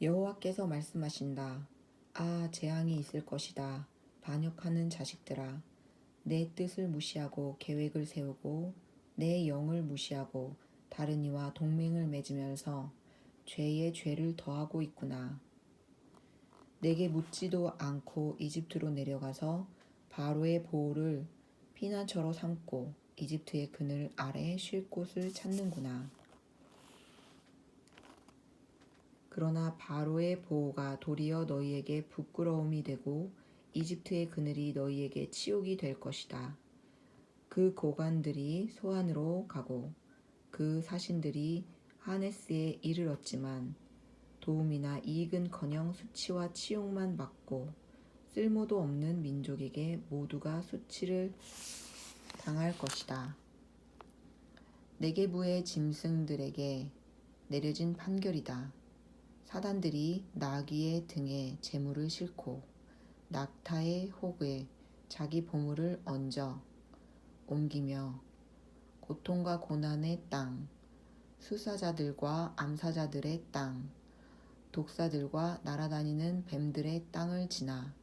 여호와께서 말씀하신다. 아, 재앙이 있을 것이다. 반역하는 자식들아, 내 뜻을 무시하고 계획을 세우고 내 영을 무시하고 다른 이와 동맹을 맺으면서 죄에 죄를 더하고 있구나. 내게 묻지도 않고 이집트로 내려가서 바로의 보호를 피난처로 삼고 이집트의 그늘 아래 쉴 곳을 찾는구나. 그러나 바로의 보호가 도리어 너희에게 부끄러움이 되고 이집트의 그늘이 너희에게 치욕이 될 것이다. 그 고관들이 소안으로 가고 그 사신들이 하네스에 이르렀지만 도움이나 이익은커녕 수치와 치욕만 받고 쓸모도 없는 민족에게 모두가 수치를 당할 것이다. 네게부의 짐승들에게 내려진 판결이다. 사단들이 나귀의 등에 재물을 싣고 낙타의 혹에 자기 보물을 얹어 옮기며 고통과 고난의 땅, 수사자들과 암사자들의 땅, 독사들과 날아다니는 뱀들의 땅을 지나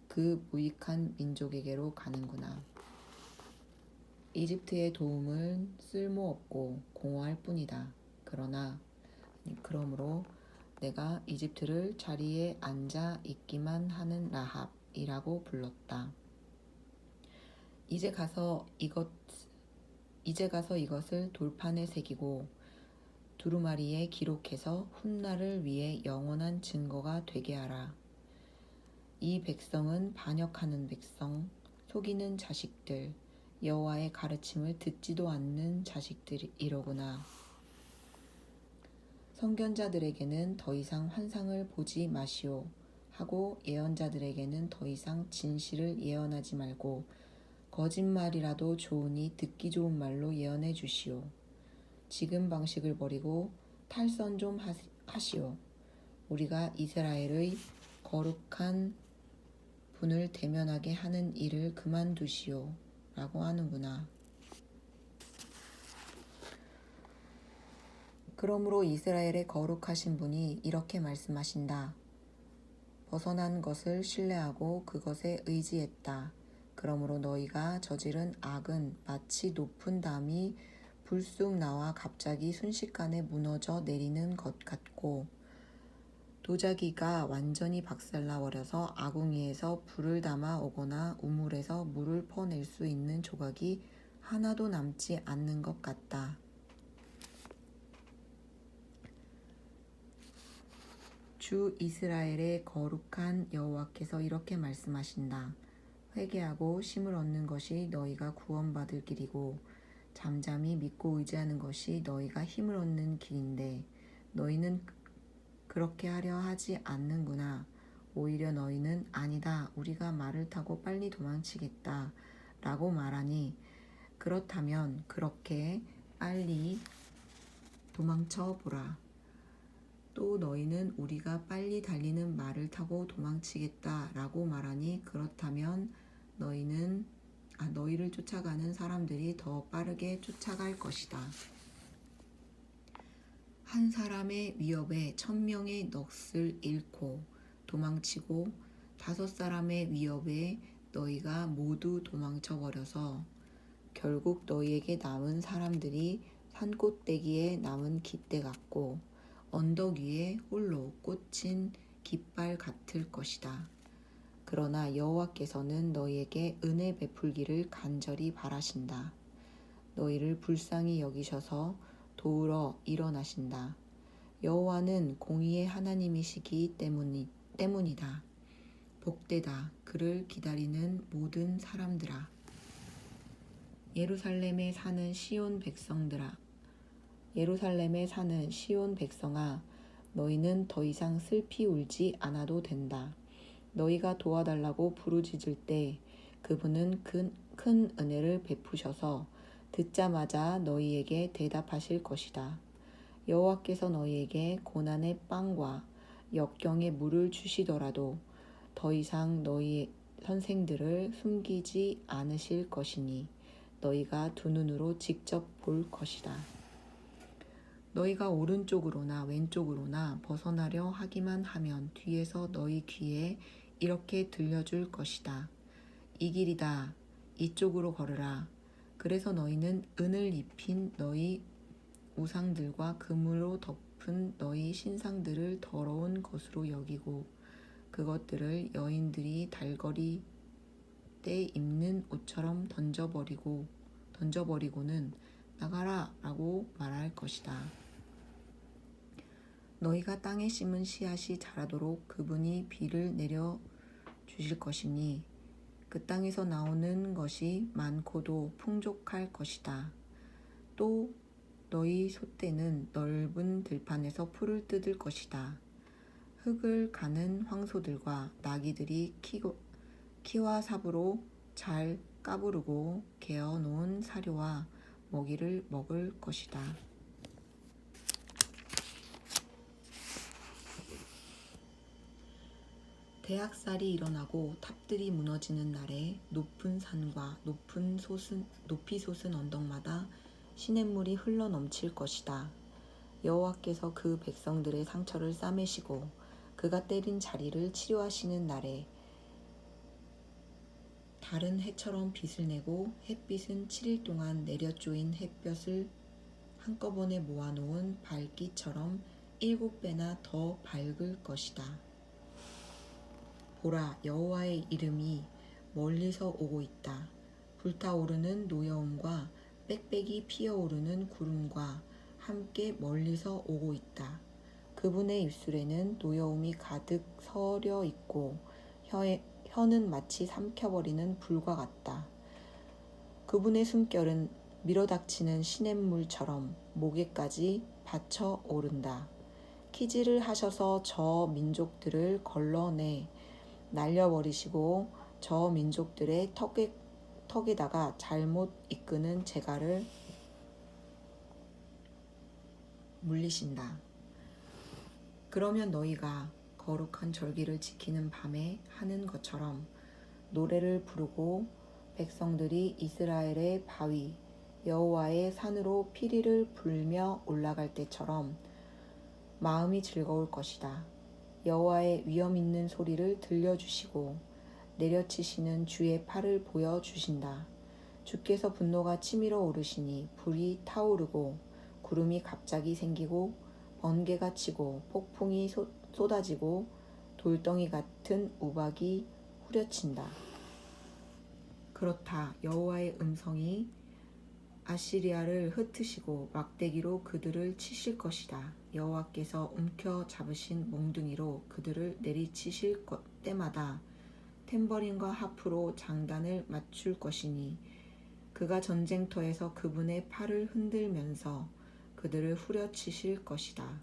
그 무익한 민족에게로 가는구나. 이집트의 도움은 쓸모없고 공허할 뿐이다. 그러므로 내가 이집트를 자리에 앉아 있기만 하는 라합이라고 불렀다. 이제 가서 이것을 돌판에 새기고 두루마리에 기록해서 훗날을 위해 영원한 증거가 되게 하라. 이 백성은 반역하는 백성, 속이는 자식들, 여호와의 가르침을 듣지도 않는 자식들이로구나. 선견자들에게는 더 이상 환상을 보지 마시오 하고 예언자들에게는 더 이상 진실을 예언하지 말고 거짓말이라도 좋으니 듣기 좋은 말로 예언해 주시오. 지금 방식을 버리고 탈선 좀 하시오. 우리가 이스라엘의 거룩한 분을 대면하게 하는 일을 그만두시오 라고 하는구나. 그러므로 이스라엘의 거룩하신 분이 이렇게 말씀하신다. 벗어난 것을 신뢰하고 그것에 의지했다. 그러므로 너희가 저지른 악은 마치 높은 담이 불쑥 나와 갑자기 순식간에 무너져 내리는 것 같고 도자기가 완전히 박살나 버려서 아궁이에서 불을 담아 오거나 우물에서 물을 퍼낼 수 있는 조각이 하나도 남지 않는 것 같다. 주 이스라엘의 거룩한 여호와께서 이렇게 말씀하신다. 회개하고 쉼을 얻는 것이 너희가 구원받을 길이고 잠잠히 믿고 의지하는 것이 너희가 힘을 얻는 길인데 너희는 그렇게 하려 하지 않는구나. 오히려 너희는 아니다. 우리가 말을 타고 빨리 도망치겠다 라고 말하니 그렇다면 그렇게 빨리 도망쳐 보라. 또 너희는 우리가 빨리 달리는 말을 타고 도망치겠다 라고 말하니 그렇다면 너희를 쫓아가는 사람들이 더 빠르게 쫓아갈 것이다. 한 사람의 위협에 1000명의 넋을 잃고 도망치고 5사람의 위협에 너희가 모두 도망쳐 버려서 결국 너희에게 남은 사람들이 산꼭대기에 남은 깃대 같고 언덕 위에 홀로 꽂힌 깃발 같을 것이다. 그러나 여호와께서는 너희에게 은혜 베풀기를 간절히 바라신다. 너희를 불쌍히 여기셔서 도우러 일어나신다. 여호와는 공의의 하나님이시기 때문이다. 복되다. 그를 기다리는 모든 사람들아. 예루살렘에 사는 시온 백성아, 너희는 더 이상 슬피 울지 않아도 된다. 너희가 도와달라고 부르짖을 때 그분은 큰 은혜를 베푸셔서 듣자마자 너희에게 대답하실 것이다. 여호와께서 너희에게 고난의 빵과 역경의 물을 주시더라도 더 이상 너희 선생들을 숨기지 않으실 것이니 너희가 두 눈으로 직접 볼 것이다. 너희가 오른쪽으로나 왼쪽으로나 벗어나려 하기만 하면 뒤에서 너희 귀에 이렇게 들려줄 것이다. 이 길이다. 이쪽으로 걸으라. 그래서 너희는 은을 입힌 너희 우상들과 금으로 덮은 너희 신상들을 더러운 것으로 여기고 그것들을 여인들이 달거리 때 입는 옷처럼 던져버리고는 나가라 라고 말할 것이다. 너희가 땅에 심은 씨앗이 자라도록 그분이 비를 내려 주실 것이니 그 땅에서 나오는 것이 많고도 풍족할 것이다. 또 너희 소떼는 넓은 들판에서 풀을 뜯을 것이다. 흙을 가는 황소들과 나귀들이 키와 삽으로 잘 까부르고 개어 놓은 사료와 먹이를 먹을 것이다. 대학살이 일어나고 탑들이 무너지는 날에 높은 산과 높이 솟은 언덕마다 시냇물이 흘러 넘칠 것이다. 여호와께서 그 백성들의 상처를 싸매시고 그가 때린 자리를 치료하시는 날에 달은 해처럼 빛을 내고 햇빛은 7일 동안 내려쪼인 햇볕을 한꺼번에 모아놓은 밝기처럼 7배나 더 밝을 것이다. 보라, 여호와의 이름이 멀리서 오고 있다. 불타오르는 노여움과 빽빽이 피어오르는 구름과 함께 멀리서 오고 있다. 그분의 입술에는 노여움이 가득 서려 있고 혀는 마치 삼켜버리는 불과 같다. 그분의 숨결은 밀어닥치는 시냇물처럼 목에까지 받쳐 오른다. 키질을 하셔서 저 민족들을 걸러내 날려버리시고 저 민족들의 턱에다가 잘못 이끄는 재갈을 물리신다. 그러면 너희가 거룩한 절기를 지키는 밤에 하는 것처럼 노래를 부르고 백성들이 이스라엘의 바위 여호와의 산으로 피리를 불며 올라갈 때처럼 마음이 즐거울 것이다. 여호와의 위엄 있는 소리를 들려주시고 내려치시는 주의 팔을 보여주신다. 주께서 분노가 치밀어 오르시니 불이 타오르고 구름이 갑자기 생기고 번개가 치고 폭풍이 쏟아지고 돌덩이 같은 우박이 후려친다. 그렇다. 여호와의 음성이 아시리아를 흩으시고 막대기로 그들을 치실 것이다. 여호와께서 움켜 잡으신 몽둥이로 그들을 내리치실 때마다 탬버린과 하프로 장단을 맞출 것이니 그가 전쟁터에서 그분의 팔을 흔들면서 그들을 후려치실 것이다.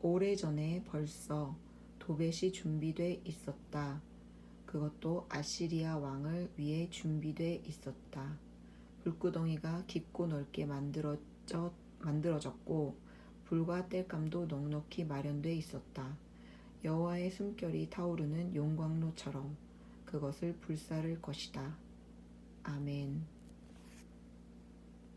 오래전에 벌써 도벳이 준비돼 있었다. 그것도 아시리아 왕을 위해 준비돼 있었다. 불구덩이가 깊고 넓게 만들어졌고 불과 땔감도 넉넉히 마련돼 있었다. 여호와의 숨결이 타오르는 용광로처럼 그것을 불사를 것이다. 아멘.